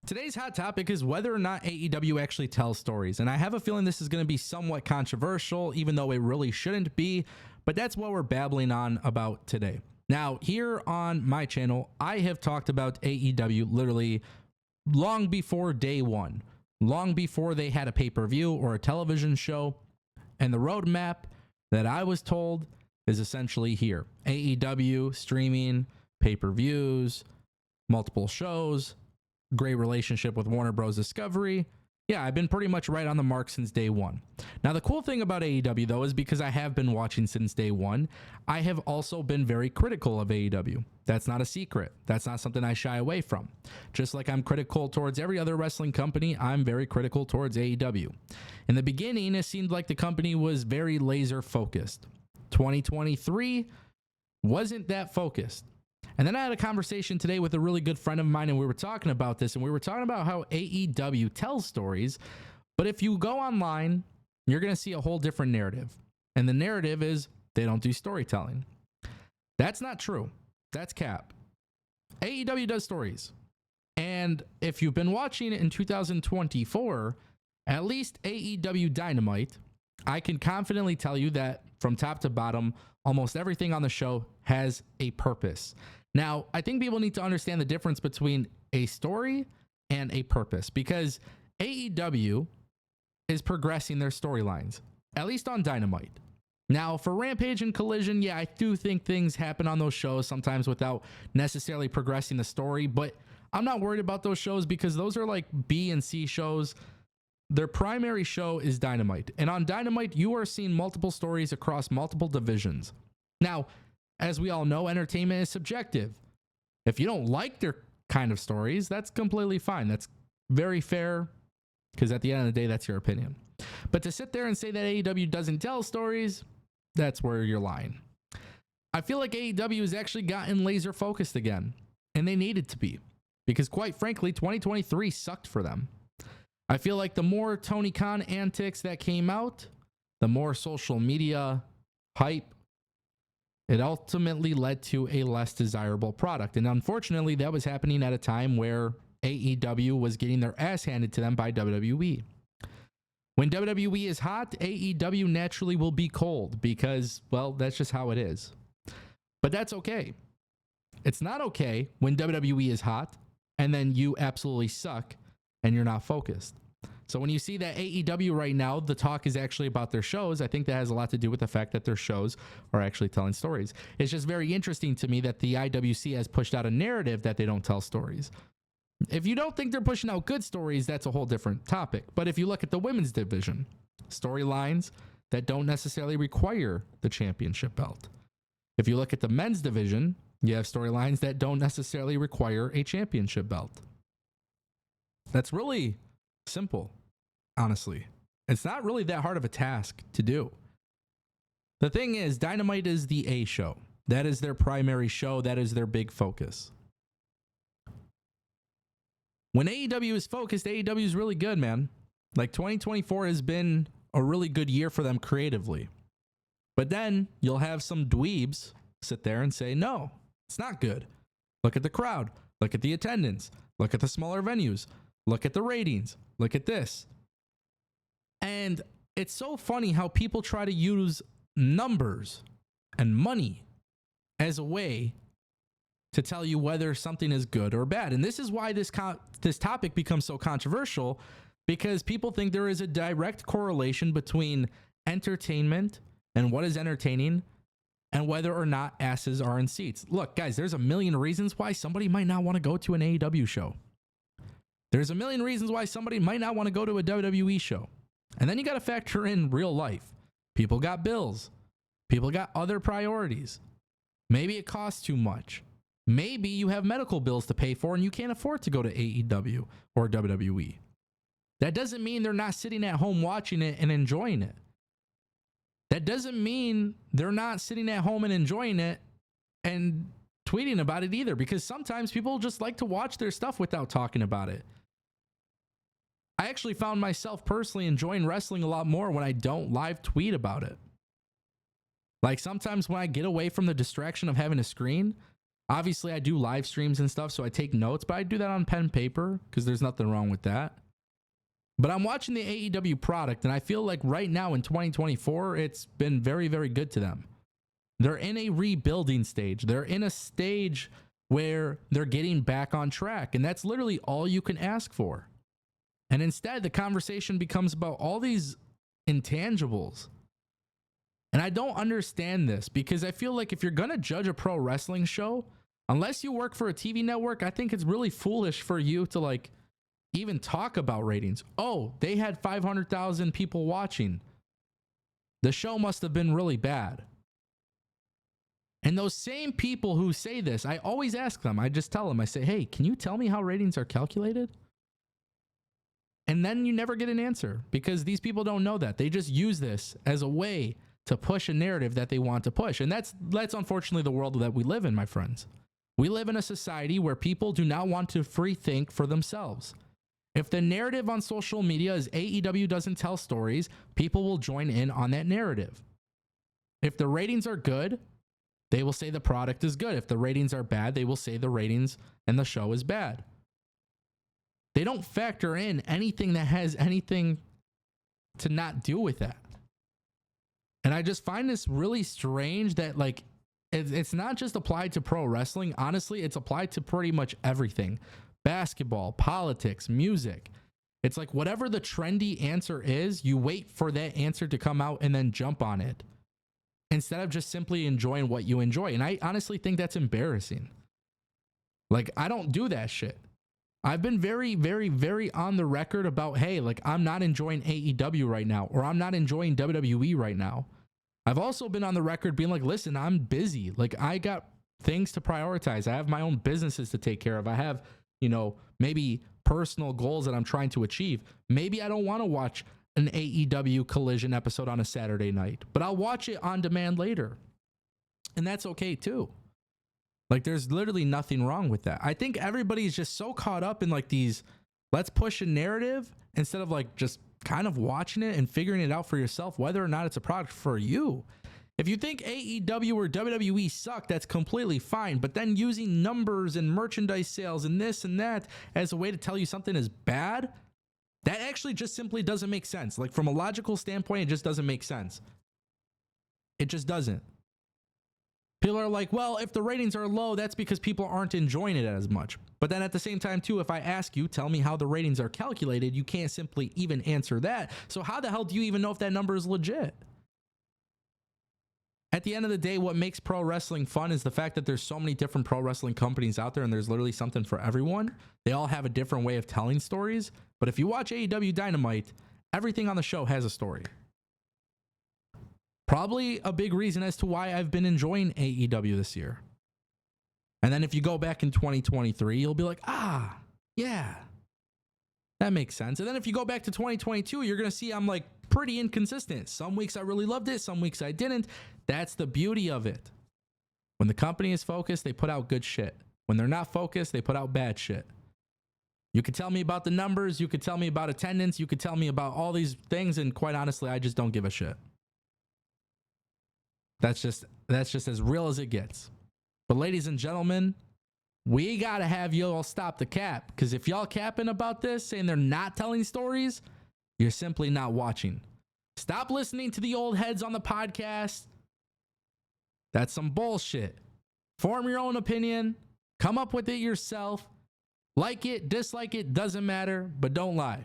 Today's hot topic is whether or not AEW actually tells stories, and I have a feeling this is going to be somewhat controversial, even though it really shouldn't be, but that's what we're babbling on about today. Now, here on my channel, I have talked about AEW literally long before day one, long before they had a pay-per-view or a television show, and the roadmap that I was told is essentially here. AEW, streaming, pay-per-views, multiple shows, great relationship with Warner Bros. Discovery. Yeah, I've been pretty much right on the mark since day one. Now, the cool thing about AEW, though, is because I have been watching since day one, I have also been very critical of AEW. That's not a secret. That's not something I shy away from. Just like I'm critical towards every other wrestling company, I'm very critical towards AEW. In the beginning, it seemed like the company was very laser focused. 2023 wasn't that focused. And then I had a conversation today with a really good friend of mine, and we were talking about this, and we were talking about how AEW tells stories, but if you go online, you're going to see a whole different narrative. And the narrative is they don't do storytelling. That's not true. That's cap. AEW does stories. And if you've been watching it in 2024, at least AEW Dynamite, I can confidently tell you that from top to bottom, almost everything on the show has a purpose. Now, I think people need to understand the difference between a story and a purpose, because AEW is progressing their storylines, at least on Dynamite. Now, for Rampage and Collision, yeah, I do think things happen on those shows sometimes without necessarily progressing the story, but I'm not worried about those shows because those are like B and C shows. Their primary show is Dynamite, and on Dynamite, you are seeing multiple stories across multiple divisions. Now, as we all know, entertainment is subjective. If you don't like their kind of stories, that's completely fine. That's very fair, because at the end of the day, that's your opinion. But to sit there and say that AEW doesn't tell stories, that's where you're lying. I feel like AEW has actually gotten laser focused again, and they needed to be, because quite frankly, 2023 sucked for them. I feel like the more Tony Khan antics that came out, the more social media hype, it ultimately led to a less desirable product. And unfortunately, that was happening at a time where AEW was getting their ass handed to them by WWE. When WWE is hot, AEW naturally will be cold because, well, that's just how it is. But that's okay. It's not okay when WWE is hot and then you absolutely suck and you're not focused. So when you see that AEW right now, the talk is actually about their shows, I think that has a lot to do with the fact that their shows are actually telling stories. It's just very interesting to me that the IWC has pushed out a narrative that they don't tell stories. If you don't think they're pushing out good stories, that's a whole different topic. But if you look at the women's division, storylines that don't necessarily require the championship belt. If you look at the men's division, you have storylines that don't necessarily require a championship belt. That's really simple, honestly. It's not really that hard of a task to do. The thing is, Dynamite is the A show. That is their primary show. That is their big focus. When AEW is focused, AEW is really good, man. Like 2024 has been a really good year for them creatively. But then you'll have some dweebs sit there and say, no, it's not good. Look at the crowd. Look at the attendance. Look at the smaller venues. Look at the ratings. Look at this. And it's so funny how people try to use numbers and money as a way to tell you whether something is good or bad. And this is why this topic becomes so controversial, because people think there is a direct correlation between entertainment and what is entertaining and whether or not asses are in seats. Look, guys, there's a million reasons why somebody might not want to go to an AEW show. There's a million reasons why somebody might not want to go to a WWE show. And then you got to factor in real life. People got bills. People got other priorities. Maybe it costs too much. Maybe you have medical bills to pay for and you can't afford to go to AEW or WWE. That doesn't mean they're not sitting at home watching it and enjoying it. That doesn't mean they're not sitting at home and enjoying it and tweeting about it either, because sometimes people just like to watch their stuff without talking about it. I actually found myself personally enjoying wrestling a lot more when I don't live tweet about it. Like sometimes when I get away from the distraction of having a screen, Obviously, I do live streams and stuff, so I take notes, but I do that on pen and paper because there's nothing wrong with that. But I'm watching the AEW product, and I feel like right now in 2024, it's been very, very good to them. They're in a rebuilding stage. They're in a stage where they're getting back on track, and that's literally all you can ask for. And instead, the conversation becomes about all these intangibles. And I don't understand this because I feel like if you're going to judge a pro wrestling show, unless you work for a TV network, I think it's really foolish for you to like even talk about ratings. Oh, they had 500,000 people watching. The show must have been really bad. And those same people who say this, I always ask them, I just tell them, I say, hey, can you tell me how ratings are calculated? And then you never get an answer because these people don't know that. They just use this as a way to push a narrative that they want to push. And that's unfortunately the world that we live in, my friends. We live in a society where people do not want to free think for themselves. If the narrative on social media is AEW doesn't tell stories, people will join in on that narrative. If the ratings are good, they will say the product is good. If the ratings are bad, they will say the ratings and the show is bad. They don't factor in anything that has anything to not do with that. And I just find this really strange that like it's not just applied to pro wrestling. Honestly, it's applied to pretty much everything. Basketball, politics, music. It's like whatever the trendy answer is, you wait for that answer to come out and then jump on it instead of just simply enjoying what you enjoy. And I honestly think that's embarrassing. Like, I don't do that shit. I've been very, very, very on the record about, hey, like, I'm not enjoying AEW right now, or I'm not enjoying WWE right now. I've also been on the record being like, listen, I'm busy. Like, I got things to prioritize. I have my own businesses to take care of. I have, maybe personal goals that I'm trying to achieve. Maybe I don't want to watch an AEW Collision episode on a Saturday night, but I'll watch it on demand later. And that's okay too. Like, there's literally nothing wrong with that. I think everybody's just so caught up in like these, let's push a narrative instead of like just kind of watching it and figuring it out for yourself, whether or not it's a product for you. If you think AEW or WWE suck, that's completely fine. But then using numbers and merchandise sales and this and that as a way to tell you something is bad, that actually just simply doesn't make sense. Like, from a logical standpoint, it just doesn't make sense. It just doesn't. People are like, well, if the ratings are low, that's because people aren't enjoying it as much. But then at the same time, too, if I ask you, tell me how the ratings are calculated, you can't simply even answer that. So how the hell do you even know if that number is legit? At the end of the day, what makes pro wrestling fun is the fact that there's so many different pro wrestling companies out there and there's literally something for everyone. They all have a different way of telling stories. But if you watch AEW Dynamite, everything on the show has a story. Probably a big reason as to why I've been enjoying AEW this year. And then if you go back in 2023, you'll be like, yeah, that makes sense. And then if you go back to 2022, you're going to see I'm like pretty inconsistent. Some weeks I really loved it. Some weeks I didn't. That's the beauty of it. When the company is focused, they put out good shit. When they're not focused, they put out bad shit. You could tell me about the numbers. You could tell me about attendance. You could tell me about all these things. And quite honestly, I just don't give a shit. That's just as real as it gets. But ladies and gentlemen, we got to have you all stop the cap. Because if y'all capping about this, saying they're not telling stories, you're simply not watching. Stop listening to the old heads on the podcast. That's some bullshit. Form your own opinion. Come up with it yourself. Like it, dislike it, doesn't matter, but don't lie.